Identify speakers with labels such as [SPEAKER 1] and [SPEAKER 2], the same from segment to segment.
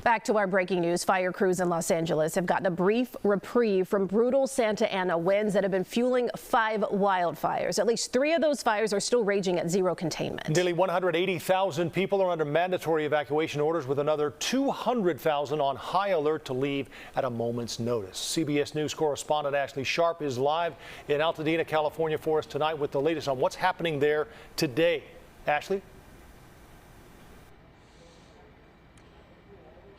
[SPEAKER 1] Back to our breaking news. Fire crews in Los Angeles have gotten a brief reprieve from brutal Santa Ana winds that have been fueling 5 wildfires. At least 3 of those fires are still raging at zero containment.
[SPEAKER 2] Nearly 180,000 people are under mandatory evacuation orders, with another 200,000 on high alert to leave at a moment's notice. CBS News correspondent Ashley Sharp is live in Altadena, California for us tonight with the latest on what's happening there today. Ashley?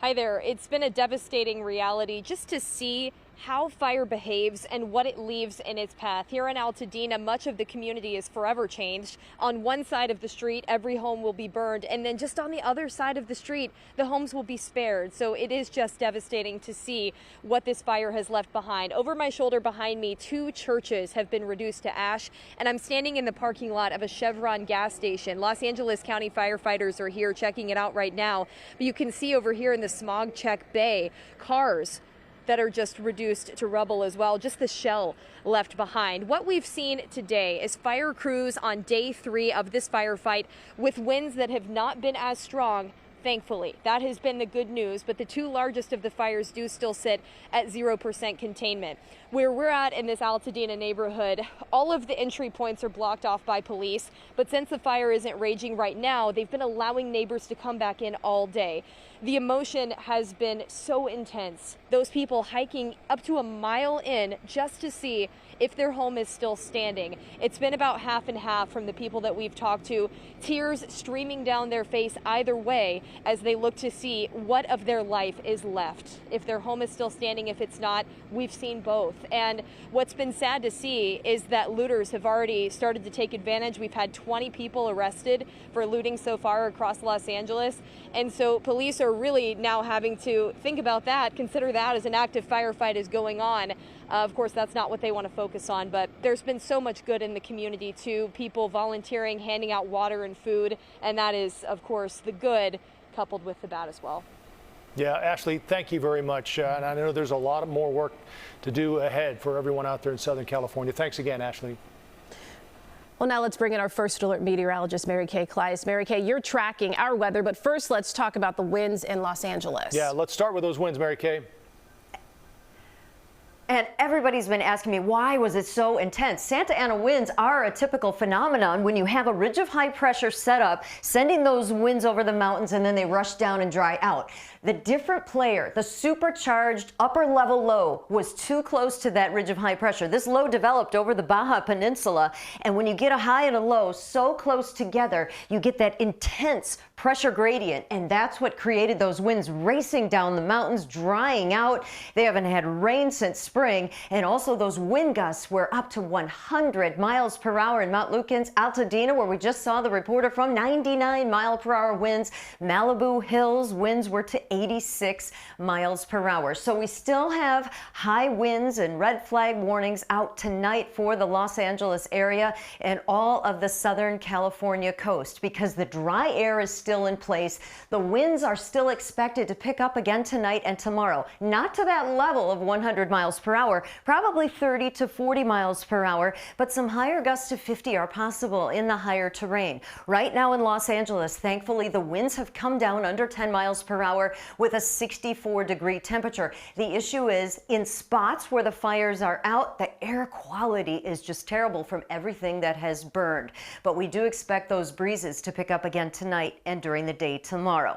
[SPEAKER 3] Hi there. It's been a devastating reality just to see how fire behaves and what it leaves in its path. Here in Altadena, much of the community is forever changed. On one side of the street, every home will be burned, and then just on the other side of the street, the homes will be spared. So it is just devastating to see what this fire has left behind. Over my shoulder behind me, 2 churches have been reduced to ash, and I'm standing in the parking lot of a Chevron gas station. Los Angeles County firefighters are here checking it out right now. But you can see over here in the smog check bay, cars that are just reduced to rubble as well, just the shell left behind. What we've seen today is fire crews on day 3 of this firefight with winds that have not been as strong. Thankfully, that has been the good news, but the 2 largest of the fires do still sit at 0% containment. Where we're at in this Altadena neighborhood, all of the entry points are blocked off by police, but since the fire isn't raging right now, they've been allowing neighbors to come back in all day. The emotion has been so intense. Those people hiking up to a mile in just to see if their home is still standing. It's been about half and half from the people that we've talked to, tears streaming down their face either way as they look to see what of their life is left. If their home is still standing, if it's not, we've seen both. And what's been sad to see is that looters have already started to take advantage. We've had 20 people arrested for looting so far across Los Angeles. And so police are really now having to think about that, consider that as an active firefight is going on. Of course, that's not what they want to focus on, but there's been so much good in the community too. People volunteering, handing out water and food, and that is, of course, the good coupled with the bad as well.
[SPEAKER 2] Yeah, Ashley, thank you very much. And I know there's a lot more work to do ahead for everyone out there in Southern California. Thanks again, Ashley.
[SPEAKER 1] Well, now let's bring in our first alert meteorologist, Mary Kay Kleiss. Mary Kay, you're tracking our weather, but first let's talk about the winds in Los Angeles.
[SPEAKER 2] Yeah, let's start with those winds, Mary Kay.
[SPEAKER 4] And everybody's been asking me, why was it so intense? Santa Ana winds are a typical phenomenon when you have a ridge of high pressure set up, sending those winds over the mountains, and then they rush down and dry out. The different player, the supercharged upper level low, was too close to that ridge of high pressure. This low developed over the Baja Peninsula, and when you get a high and a low so close together, you get that intense pressure gradient, and that's what created those winds racing down the mountains, drying out. They haven't had rain since spring, and also those wind gusts were up to 100 miles per hour in Mount Lukens, Altadena, where we just saw the reporter from, 99 mile per hour winds. Malibu Hills winds were to 86 miles per hour. So we still have high winds and red flag warnings out tonight for the Los Angeles area and all of the Southern California coast because the dry air is still in place. The winds are still expected to pick up again tonight and tomorrow. Not to that level of 100 miles per hour, probably 30 to 40 miles per hour, but some higher gusts to 50 are possible in the higher terrain. Right now in Los Angeles, thankfully, the winds have come down under 10 miles per hour with a 64-degree temperature. The issue is in spots where the fires are out, the air quality is just terrible from everything that has burned. But we do expect those breezes to pick up again tonight and during the day tomorrow.